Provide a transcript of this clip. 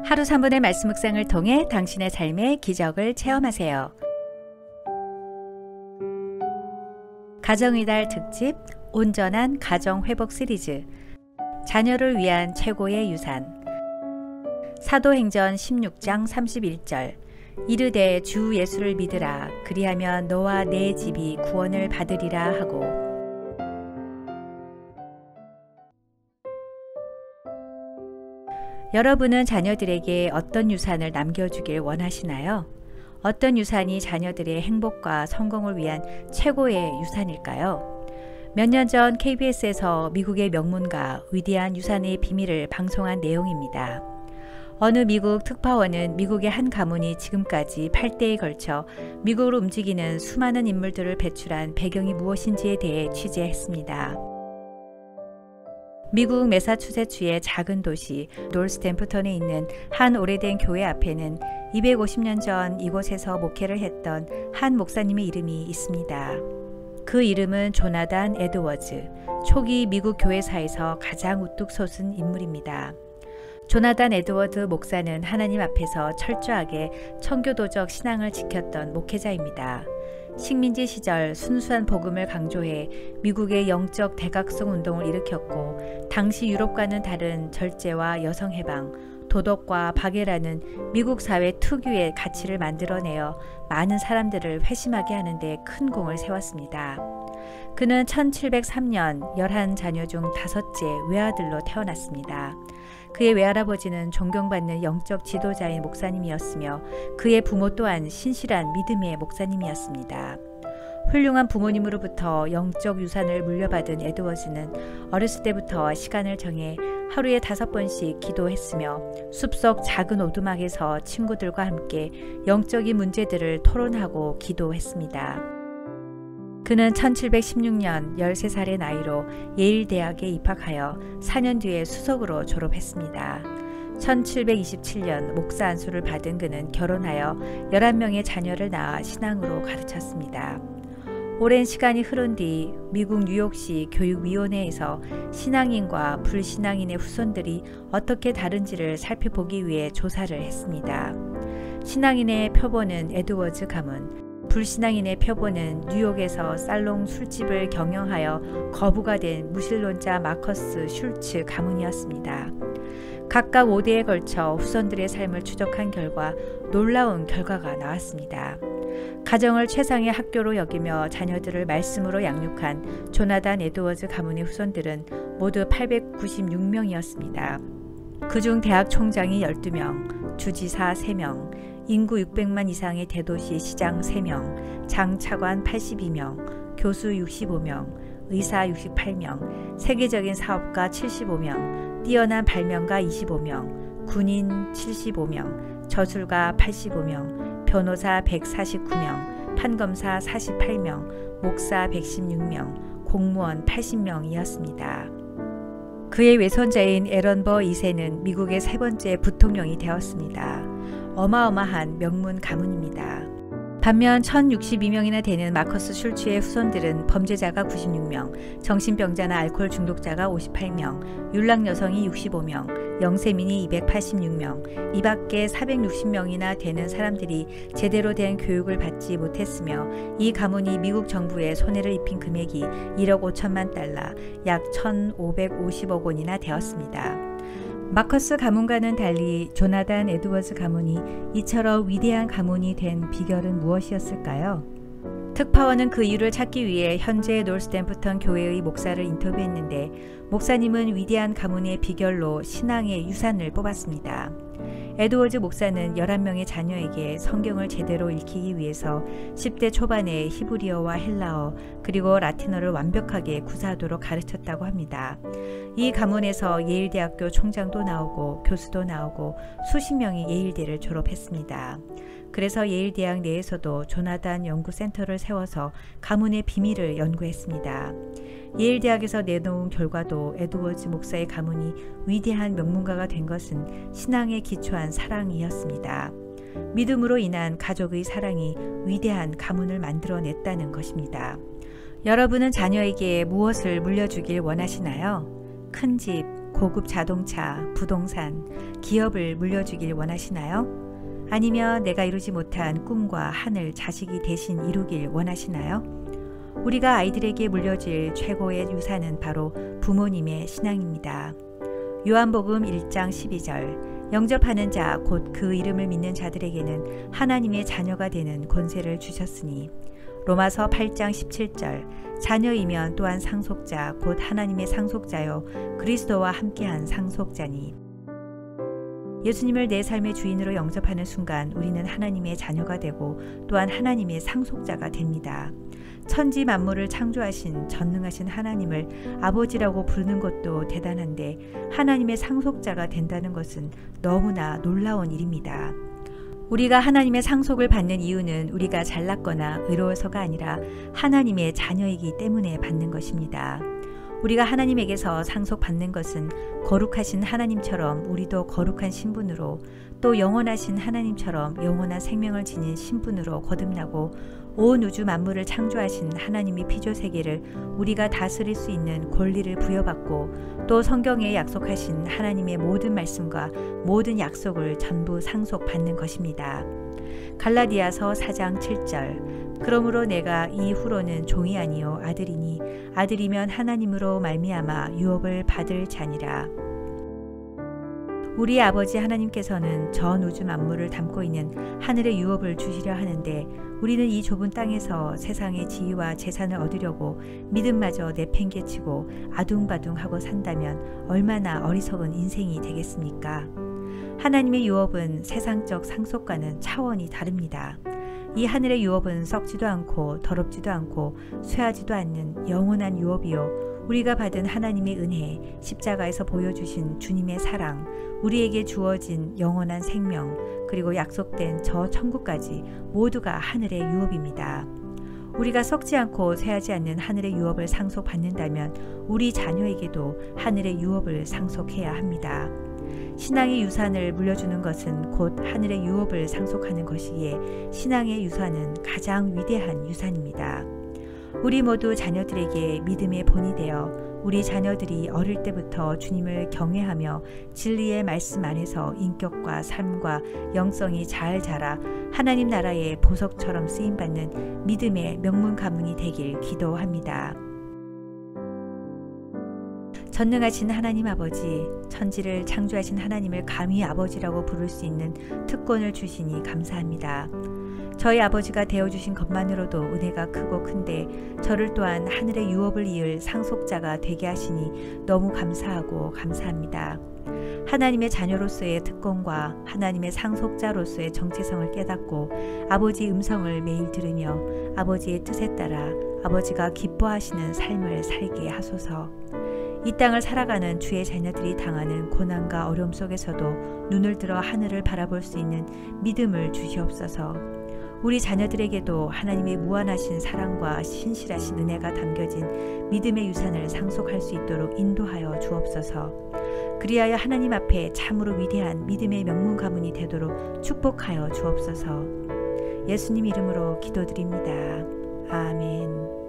하루 3분의 말씀 묵상을 통해 당신의 삶의 기적을 체험하세요. 가정의 달 특집 온전한 가정 회복 시리즈, 자녀를 위한 최고의 유산. 사도행전 16장 31절, 이르되 주 예수를 믿으라. 그리하면 너와 내 집이 구원을 받으리라 하고. 여러분은 자녀들에게 어떤 유산을 남겨주길 원하시나요? 어떤 유산이 자녀들의 행복과 성공을 위한 최고의 유산일까요? 몇 년 전 KBS에서 미국의 명문가 위대한 유산의 비밀을 방송한 내용입니다. 어느 미국 특파원은 미국의 한 가문이 지금까지 8대에 걸쳐 미국을 움직이는 수많은 인물들을 배출한 배경이 무엇인지에 대해 취재했습니다. 미국 매사추세츠의 작은 도시 놀스탬프턴에 있는 한 오래된 교회 앞에는 250년 전 이곳에서 목회를 했던 한 목사님의 이름이 있습니다. 그 이름은 조나단 에드워즈, 초기 미국 교회사에서 가장 우뚝 솟은 인물입니다. 조나단 에드워드 목사는 하나님 앞에서 철저하게 청교도적 신앙을 지켰던 목회자입니다. 식민지 시절 순수한 복음을 강조해 미국의 영적 대각성 운동을 일으켰고, 당시 유럽과는 다른 절제와 여성 해방, 도덕과 박애라는 미국 사회 특유의 가치를 만들어내어 많은 사람들을 회심하게 하는 데 큰 공을 세웠습니다. 그는 1703년 11자녀 중 5째 외아들로 태어났습니다. 그의 외할아버지는 존경받는 영적 지도자인 목사님이었으며 그의 부모 또한 신실한 믿음의 목사님이었습니다. 훌륭한 부모님으로부터 영적 유산을 물려받은 에드워즈는 어렸을 때부터 시간을 정해 하루에 5번씩 기도했으며 숲속 작은 오두막에서 친구들과 함께 영적인 문제들을 토론하고 기도했습니다. 그는 1716년 13살의 나이로 예일대학에 입학하여 4년 뒤에 수석으로 졸업했습니다. 1727년 목사 안수를 받은 그는 결혼하여 11명의 자녀를 낳아 신앙으로 가르쳤습니다. 오랜 시간이 흐른 뒤 미국 뉴욕시 교육위원회에서 신앙인과 불신앙인의 후손들이 어떻게 다른지를 살펴보기 위해 조사를 했습니다. 신앙인의 표본은 에드워즈 가문, 불신앙인의 표본은 뉴욕에서 살롱 술집을 경영하여 거부가 된 무신론자 마커스 슐츠 가문이었습니다. 각각 5대에 걸쳐 후손들의 삶을 추적한 결과 놀라운 결과가 나왔습니다. 가정을 최상의 학교로 여기며 자녀들을 말씀으로 양육한 조나단 에드워즈 가문의 후손들은 모두 896명이었습니다. 그중 대학 총장이 12명, 주지사 3명, 인구 600만 이상의 대도시 시장 3명, 장차관 82명, 교수 65명, 의사 68명, 세계적인 사업가 75명, 뛰어난 발명가 25명, 군인 75명, 저술가 85명, 변호사 149명, 판검사 48명, 목사 116명, 공무원 80명이었습니다. 그의 외손자인 에런버 2세는 미국의 3번째 부통령이 되었습니다. 어마어마한 명문 가문입니다. 반면 1062명이나 되는 마커스 슐츠의 후손들은 범죄자가 96명, 정신병자나 알코올 중독자가 58명, 율락 여성이 65명, 영세민이 286명, 이 밖에 460명이나 되는 사람들이 제대로 된 교육을 받지 못했으며, 이 가문이 미국 정부에 손해를 입힌 금액이 1억 5천만 달러, 약 1,550억 원이나 되었습니다. 마커스 가문과는 달리 조나단 에드워즈 가문이 이처럼 위대한 가문이 된 비결은 무엇이었을까요? 특파원은 그 이유를 찾기 위해 현재 놀스탬프턴 교회의 목사를 인터뷰했는데, 목사님은 위대한 가문의 비결로 신앙의 유산을 뽑았습니다. 에드워즈 목사는 11명의 자녀에게 성경을 제대로 읽히기 위해서 10대 초반에 히브리어와 헬라어 그리고 라틴어를 완벽하게 구사하도록 가르쳤다고 합니다. 이 가문에서 예일대학교 총장도 나오고 교수도 나오고 수십 명이 예일대를 졸업했습니다. 그래서 예일대학 내에서도 조나단 연구센터를 세워서 가문의 비밀을 연구했습니다. 예일대학에서 내놓은 결과도 에드워즈 목사의 가문이 위대한 명문가가 된 것은 신앙에 기초한 사랑이었습니다. 믿음으로 인한 가족의 사랑이 위대한 가문을 만들어냈다는 것입니다. 여러분은 자녀에게 무엇을 물려주길 원하시나요? 큰 집, 고급 자동차, 부동산, 기업을 물려주길 원하시나요? 아니면 내가 이루지 못한 꿈과 하늘, 자식이 대신 이루길 원하시나요? 우리가 아이들에게 물려줄 최고의 유산은 바로 부모님의 신앙입니다. 요한복음 1장 12절 영접하는 자 곧 그 이름을 믿는 자들에게는 하나님의 자녀가 되는 권세를 주셨으니 로마서 8장 17절 자녀이면 또한 상속자 곧 하나님의 상속자요 그리스도와 함께한 상속자니 예수님을 내 삶의 주인으로 영접하는 순간 우리는 하나님의 자녀가 되고 또한 하나님의 상속자가 됩니다. 천지 만물을 창조하신 전능하신 하나님을 아버지라고 부르는 것도 대단한데 하나님의 상속자가 된다는 것은 너무나 놀라운 일입니다. 우리가 하나님의 상속을 받는 이유는 우리가 잘났거나 의로워서가 아니라 하나님의 자녀이기 때문에 받는 것입니다. 우리가 하나님에게서 상속받는 것은 거룩하신 하나님처럼 우리도 거룩한 신분으로 또 영원하신 하나님처럼 영원한 생명을 지닌 신분으로 거듭나고 온 우주 만물을 창조하신 하나님의 피조세계를 우리가 다스릴 수 있는 권리를 부여받고 또 성경에 약속하신 하나님의 모든 말씀과 모든 약속을 전부 상속받는 것입니다. 갈라디아서 4장 7절 그러므로 내가 이후로는 종이 아니요 아들이니 아들이면 하나님으로 말미암아 유업을 받을 자니라. 우리 아버지 하나님께서는 전 우주 만물을 담고 있는 하늘의 유업을 주시려 하는데 우리는 이 좁은 땅에서 세상의 지위와 재산을 얻으려고 믿음마저 내팽개치고 아둥바둥하고 산다면 얼마나 어리석은 인생이 되겠습니까? 하나님의 유업은 세상적 상속과는 차원이 다릅니다. 이 하늘의 유업은 썩지도 않고 더럽지도 않고 쇠하지도 않는 영원한 유업이요 우리가 받은 하나님의 은혜, 십자가에서 보여주신 주님의 사랑, 우리에게 주어진 영원한 생명, 그리고 약속된 저 천국까지 모두가 하늘의 유업입니다. 우리가 썩지 않고 쇠하지 않는 하늘의 유업을 상속받는다면 우리 자녀에게도 하늘의 유업을 상속해야 합니다. 신앙의 유산을 물려주는 것은 곧 하늘의 유업을 상속하는 것이기에 신앙의 유산은 가장 위대한 유산입니다. 우리 모두 자녀들에게 믿음의 본이 되어 우리 자녀들이 어릴 때부터 주님을 경외하며 진리의 말씀 안에서 인격과 삶과 영성이 잘 자라 하나님 나라의 보석처럼 쓰임받는 믿음의 명문 가문이 되길 기도합니다. 전능하신 하나님 아버지, 천지를 창조하신 하나님을 감히 아버지라고 부를 수 있는 특권을 주시니 감사합니다. 저희 아버지가 되어주신 것만으로도 은혜가 크고 큰데 저를 또한 하늘의 유업을 이을 상속자가 되게 하시니 너무 감사하고 감사합니다. 하나님의 자녀로서의 특권과 하나님의 상속자로서의 정체성을 깨닫고 아버지의 음성을 매일 들으며 아버지의 뜻에 따라 아버지가 기뻐하시는 삶을 살게 하소서. 이 땅을 살아가는 주의 자녀들이 당하는 고난과 어려움 속에서도 눈을 들어 하늘을 바라볼 수 있는 믿음을 주시옵소서. 우리 자녀들에게도 하나님의 무한하신 사랑과 신실하신 은혜가 담겨진 믿음의 유산을 상속할 수 있도록 인도하여 주옵소서. 그리하여 하나님 앞에 참으로 위대한 믿음의 명문 가문이 되도록 축복하여 주옵소서. 예수님 이름으로 기도드립니다. 아멘.